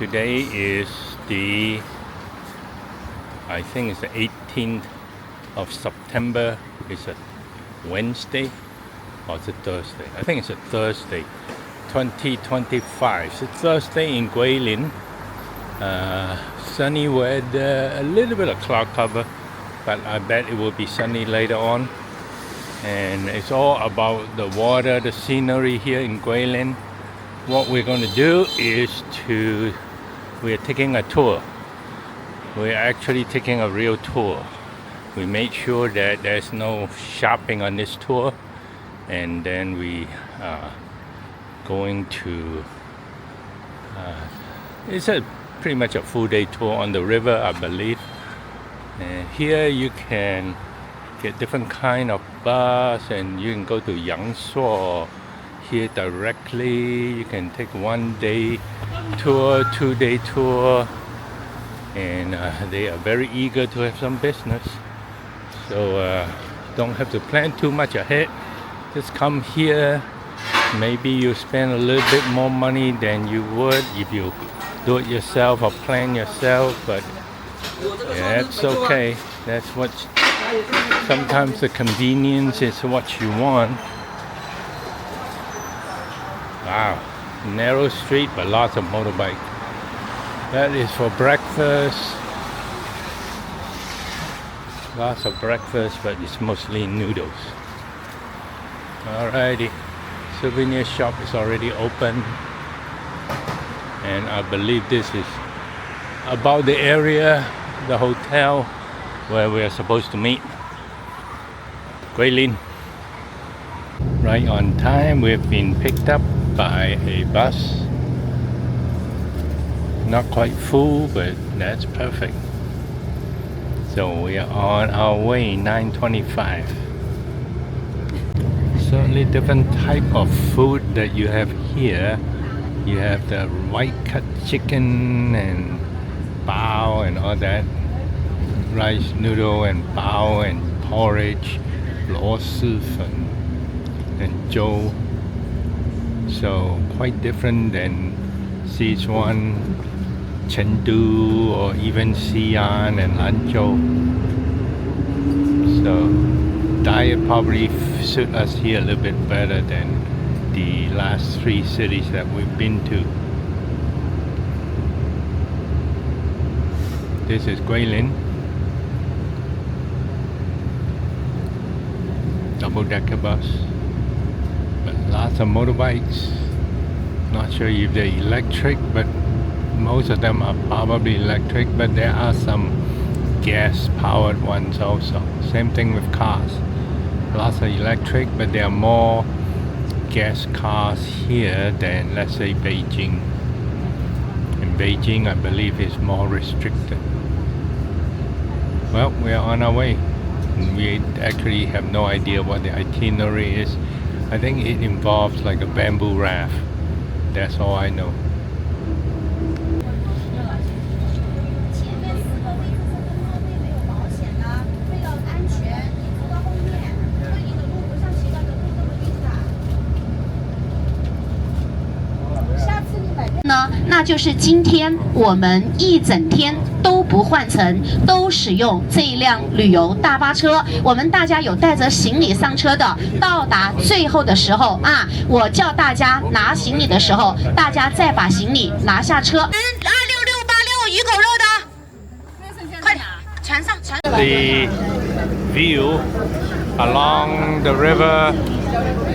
Today is I think it's the 18th of September. It's a Wednesday or it's a Thursday. I think it's a Thursday, 2025. It's a Thursday in Guilin. Sunny weather, a little bit of cloud cover, but I bet it will be sunny later on. And it's all about the water, the scenery here in Guilin. What we're going to do is we're taking a tour. We're actually taking a real tour. We made sure that there's no shopping on this tour, and then we are going to it's pretty much a full day tour on the river, I believe. And here you can get different kind of bus, and you can go to Yangshuo here directly. You can take 1 day tour, 2 day tour, and they are very eager to have some business. So don't have to plan too much ahead. Just come here. Maybe you spend a little bit more money than you would if you do it yourself or plan yourself, but that's okay. That's what sometimes the convenience is what you want. Wow, narrow street but lots of motorbikes. That is for breakfast. Lots of breakfast, but it's mostly noodles. Alrighty, souvenir shop is already open, and I believe this is about the area, the hotel where we are supposed to meet. Guilin. Right on time. We've been picked up by a bus. Not quite full, but that's perfect. So we are on our way, 9:25. Certainly different type of food that you have here. You have the white cut chicken and bao and all that. Rice noodle and bao and porridge, lo si fen and zhou. So quite different than Sichuan, Chengdu, or even Xi'an and Lanzhou. So diet probably suit us here a little bit better than the last 3 cities that we've been to. This is Guilin. Double-decker bus. But lots of motorbikes. Not sure if they're electric, but most of them are probably electric, but there are some gas-powered ones also. Same thing with cars. Lots of electric, but there are more gas cars here than, let's say, Beijing. In Beijing, I believe, is more restricted. Well, we are on our way. We actually have no idea what the itinerary is. I think it involves like a bamboo raft. That's all I know.呢，那就是今天我们一整天都不换乘，都使用这一辆旅游大巴车。我们大家有带着行李上车的，到达最后的时候啊，我叫大家拿行李的时候，大家再把行李拿下车。26686鱼狗肉的，快点，船上船。The view along the river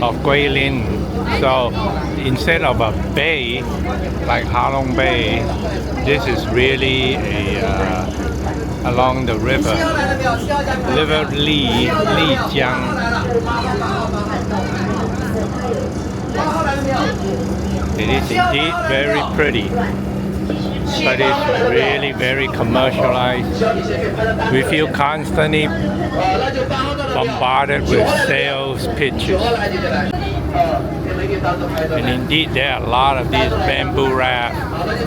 of Guilin. So instead of a bay like Halong Bay, this is really along the river Lijiang. It is indeed very pretty, but it's really very commercialized. We feel constantly bombarded with sales pitches. And indeed, there are a lot of these bamboo rafts,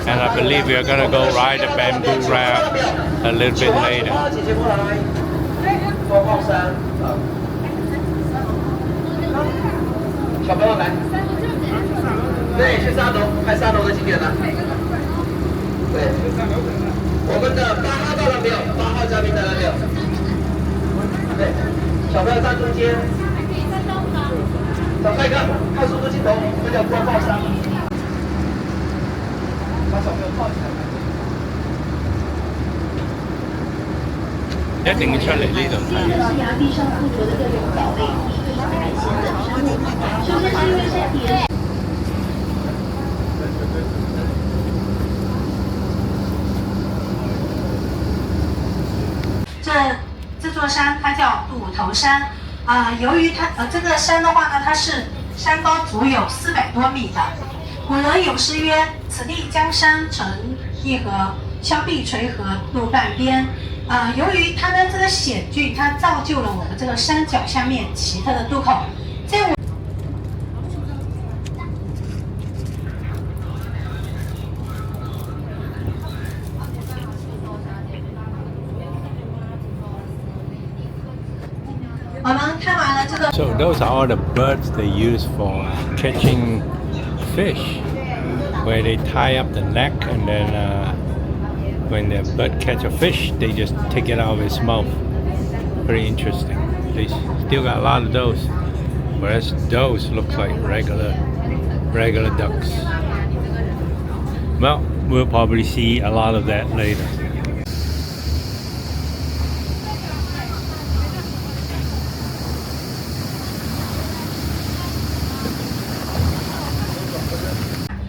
and I believe we are going to go ride a bamboo raft a little bit later. 小朋友来，对，去3楼，看3楼的景点了。我们的8号到了没有？8号嘉宾到了没有？对，小朋友站中间。小帅哥，看速度镜头，这叫光爆山。把小朋友抱起来。一定要出嚟呢度睇。是崖壁上附着的各种藻类、水生海鲜等生物。首先是因为山体。这座山它叫鹿头山，由于它这个山的话呢，它是山高足有400多米的。古人有诗曰：“此地江山成一河，峭壁垂河入半边。”由于它的这个险峻，它造就了我们这个山脚下面奇特的渡口。在我们看完了这个。So those are all the birds they use for catching fish, where they tie up the neck and then when the bird catch a fish, they just take it out of its mouth. Very interesting. They still got a lot of those, whereas those look like regular ducks. Well, we'll probably see a lot of that later.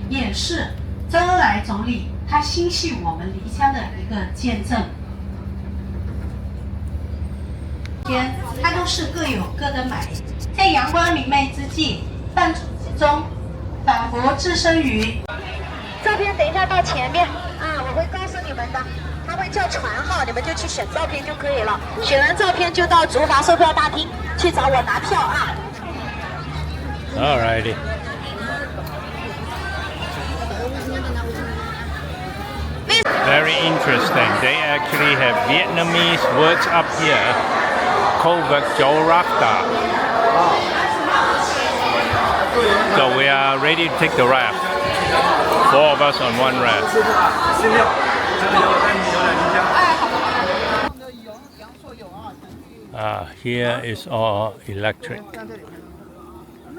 也是周恩来总理他心系我们离乡的一个见证。它都是各有各的美，在阳光明媚之际，半中仿佛置身于。照片等一下到前面我会告诉你们的，他会叫船号，你们就去选照片就可以了。选完照片就到竹筏售票大厅去找我拿票啊。Alrighty. Very interesting. They actually have Vietnamese words up here. Covert Joe Rafta. So we are ready to take the raft. 4 of us on one raft. Here is all electric.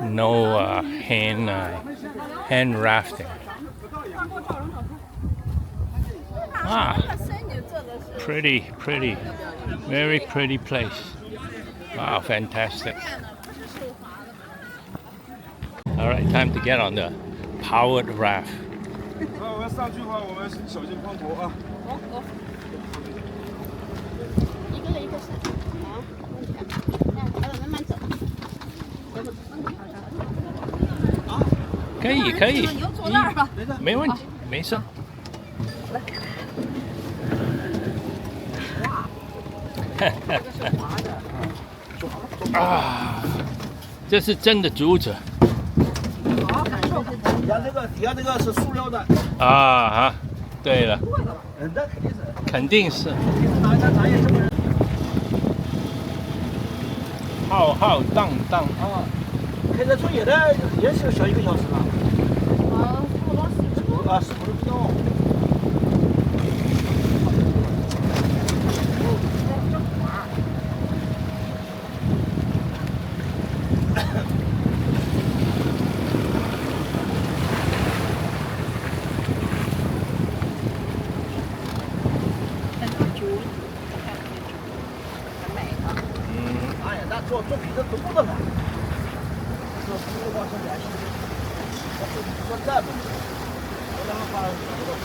No hand rafting. Pretty, very pretty place. Wow, fantastic. All right, time to get on the powered raft. 我要上去的话，我们小心碰头啊。一个人一个是啊，慢慢走。可以，没问题，没事。这是真的竹子。底下这个是塑料的。对了。那肯定是。浩浩荡荡啊！开车出也得也是小1个小时吧。15分钟。做比这多的呢。做服务的话是联系，做站不行，我让他把这个放。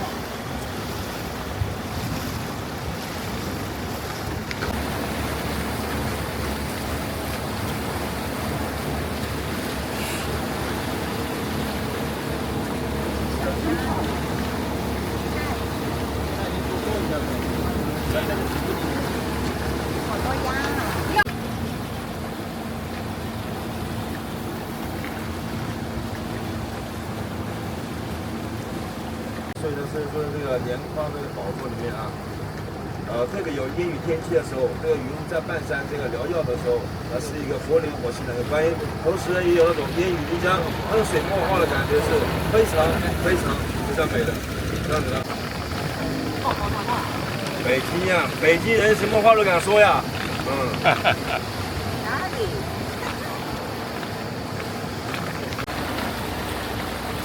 所以呢，是说这个年框这个宝座里面啊，这个有阴雨天气的时候，这个云在半山这个缭绕的时候，是一个活灵活现的一个观音，同时也有那种烟雨漓江、那种水墨画的感觉，是非常美的，这样子的。北京呀，北京人什么话都敢说呀。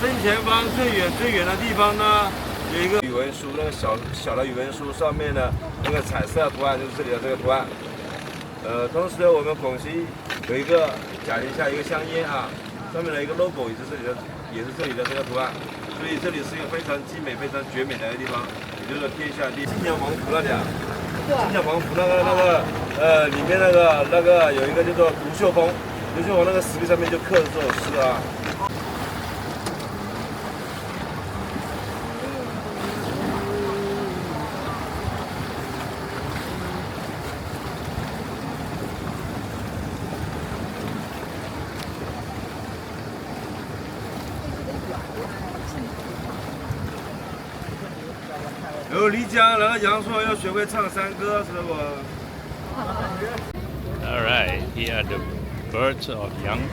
正前方最远的地方呢，有一个语文书，那个小的语文书上面的那个彩色图案就是这里的这个图案。同时我们广西有一个假宁夏一个香烟啊，上面的一个 logo 也是这里的这个图案，所以这里是一个非常精美、非常绝美的一个地方，也就是天下第一。新疆王府那里啊，新疆王府里面那个有一个叫做卢秀峰，卢秀峰那个石壁上面就刻着这首诗啊。然后漓江，然后阳朔要学会唱山歌，是不？All right, here are the birds of Guilin.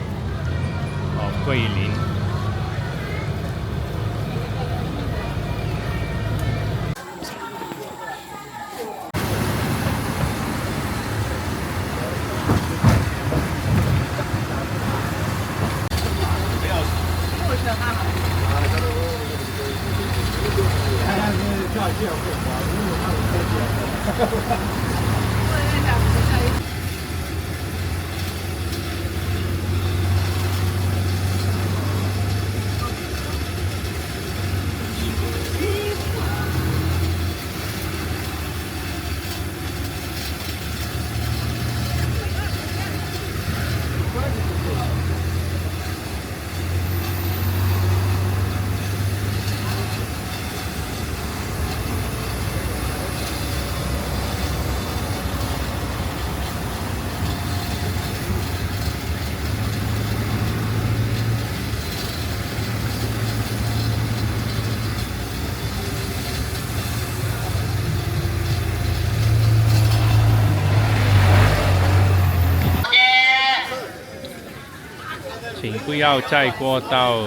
请不要在过道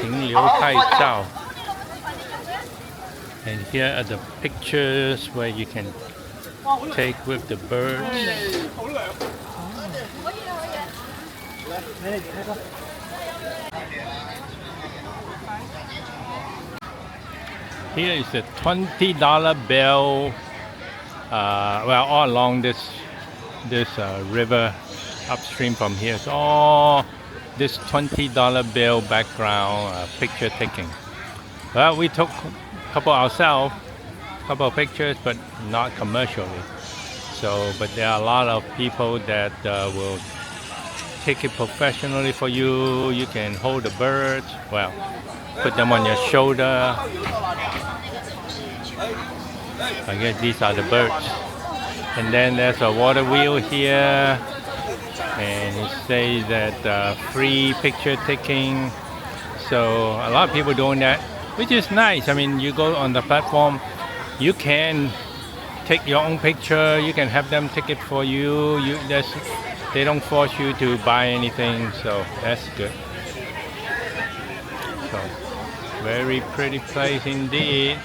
停留太照。And here are the pictures where you can take with the birds. Here is the $20 bill. Well, all along this river upstream from here. So all this $20 bill background picture taking. Well, we took a couple ourselves, a couple of pictures, but not commercially. So, but there are a lot of people that will take it professionally for you. You can hold the birds, well, put them on your shoulder. I guess these are the birds. And then there's a water wheel here. And it says that free picture taking. So a lot of people doing that, which is nice. I mean, you go on the platform, you can take your own picture. You can have them take it for you. They don't force you to buy anything, so that's good. So very pretty place indeed.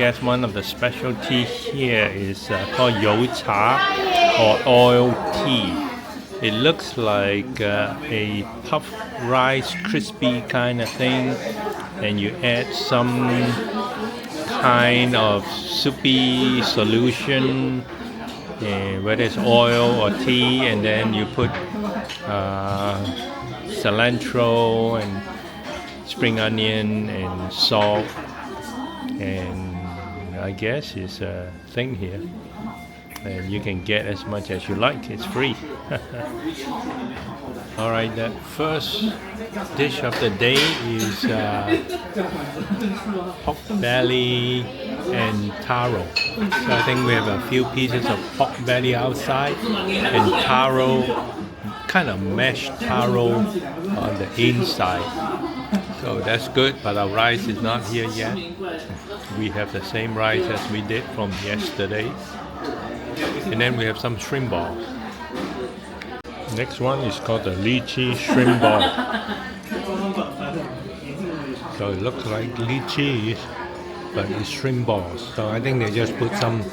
guess one of the specialty here is called you cha or oil tea. It looks like a puffed rice, crispy kind of thing, and you add some kind of soupy solution, whether it's oil or tea, and then you put cilantro and spring onion and salt, and I guess it's a thing here. And you can get as much as you like, it's free. Alright, the first dish of the day is pork belly and taro. So I think we have a few pieces of pork belly outside and taro, kind of mashed taro on the inside. So that's good, but our rice is not here yet. We have the same rice as we did from yesterday. And then we have some shrimp balls. Next one is called the lychee shrimp ball. So it looks like lychee, but it's shrimp balls. So I think they just put some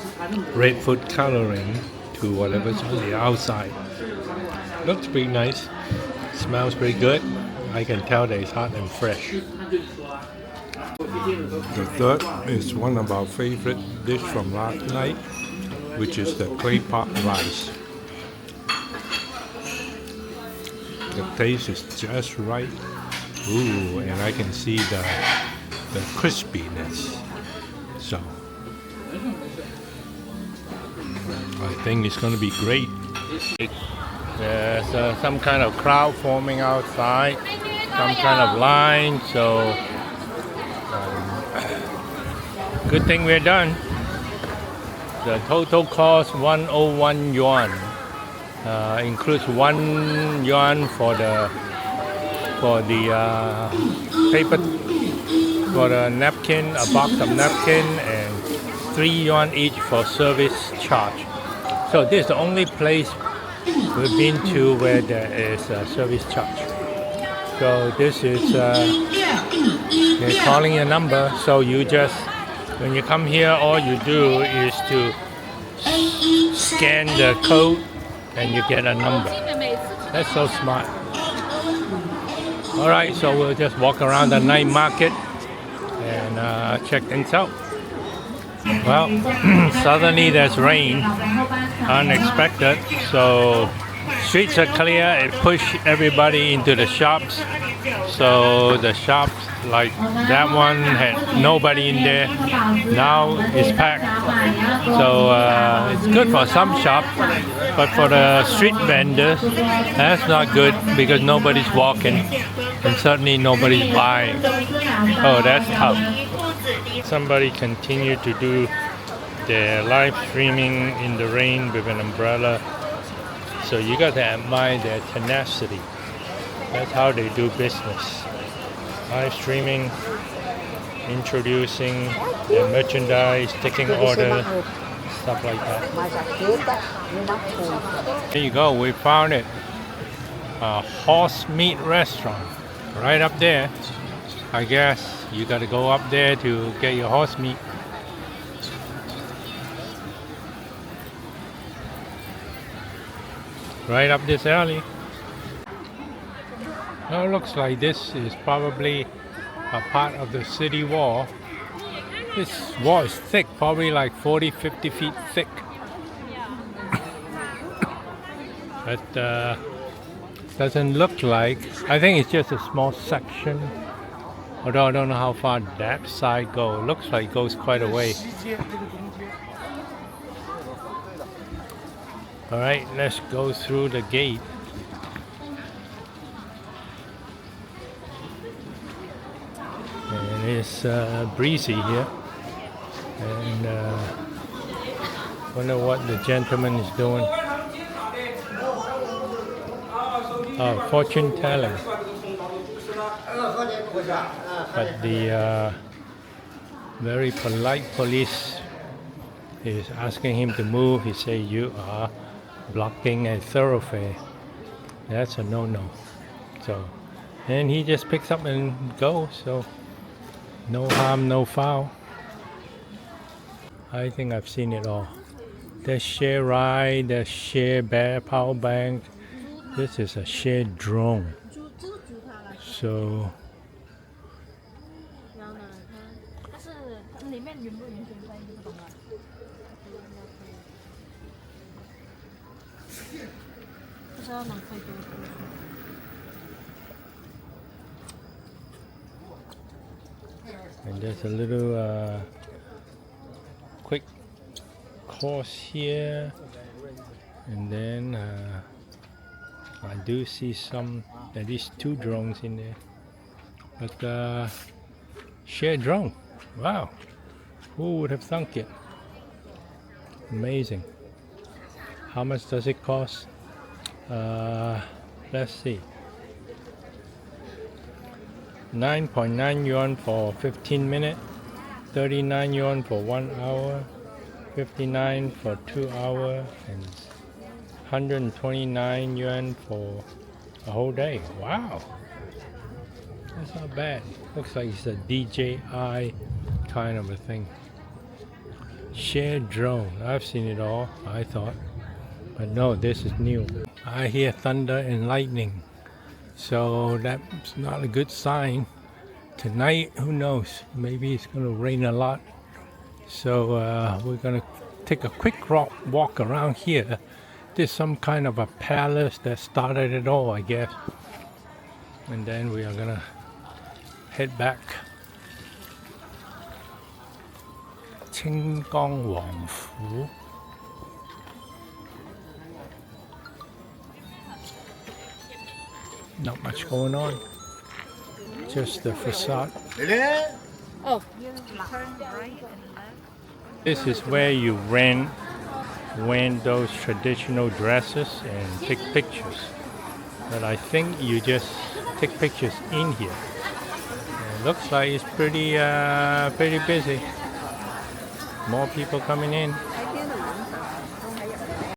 red food coloring to whatever's on the outside. Looks pretty nice. Smells pretty good. I can tell that it's hot and fresh. The third is one of our favorite dish from last night, which is the clay pot rice. The taste is just right. Ooh, and I can see the crispiness. So I think it's going to be great. There's some kind of crowd forming outside, some kind of line, so good thing we're done. The total cost 101 yuan. Includes 1 yuan for the paper, for the napkin, a box of napkin, and 3 yuan each for service charge. So this is the only place we've been to where there is a service charge. So this is they're calling a number. So you just, when you come here, all you do is to scan the code and you get a number. That's so smart. Alright, so we'll just walk around the night market and check things out. Well, suddenly there's rain, unexpected, so streets are clear. It pushed everybody into the shops. So the shops like that one had nobody in there. Now it's packed. So it's good for some shops, but for the street vendors, that's not good because nobody's walking and certainly nobody's buying. Oh, that's tough. Somebody continued to do their live streaming in the rain with an umbrella. So you got to admire their tenacity. That's how they do business. Live streaming, introducing their merchandise, taking orders, stuff like that. There you go, we found it. A horse meat restaurant right up there. I guess you got to go up there to get your horse meat. Right up this alley. Now it looks like this is probably a part of the city wall. This wall is thick, probably like 40-50 feet thick. But doesn't look like, I think it's just a small section. Although I don't know how far that side goes. Looks like it goes quite a way. Alright, let's go through the gate. And it's breezy here. And wonder what the gentleman is doing. Oh, fortune telling. But the very polite police is asking him to move. He say, "You are blocking a thoroughfare." That's a no-no. So, and he just picks up and goes. So, no harm, no foul. I think I've seen it all. There's share ride, there's share bear power bank. This is a shared drone. So 然后呢，它是里面允不允许在不懂了。不知道能飞多久。and there's a little quick course here, and then I do see at least 2 drones in there, but share drone, wow, who would have thunk it? Amazing. How much does it cost? Let's see, 9.9 yuan for 15 minutes, 39 yuan for 1 hour, 59 for 2 hours, and 129 yuan for a whole day. Wow, that's not bad. Looks like it's a DJI kind of a thing. Shared drone, I've seen it all, I thought, but no, this is new. I hear thunder and lightning, so that's not a good sign. Tonight, who knows, maybe it's going to rain a lot. So we're going to take a quick walk around here. There's some kind of a palace that started it all, I guess. And then we are going to head back. Qinggang Wangfu. Not much going on. Just the facade. Oh. This is where you rent those traditional dresses and take pictures. But I think you just take pictures in here. It looks like it's pretty busy. More people coming in.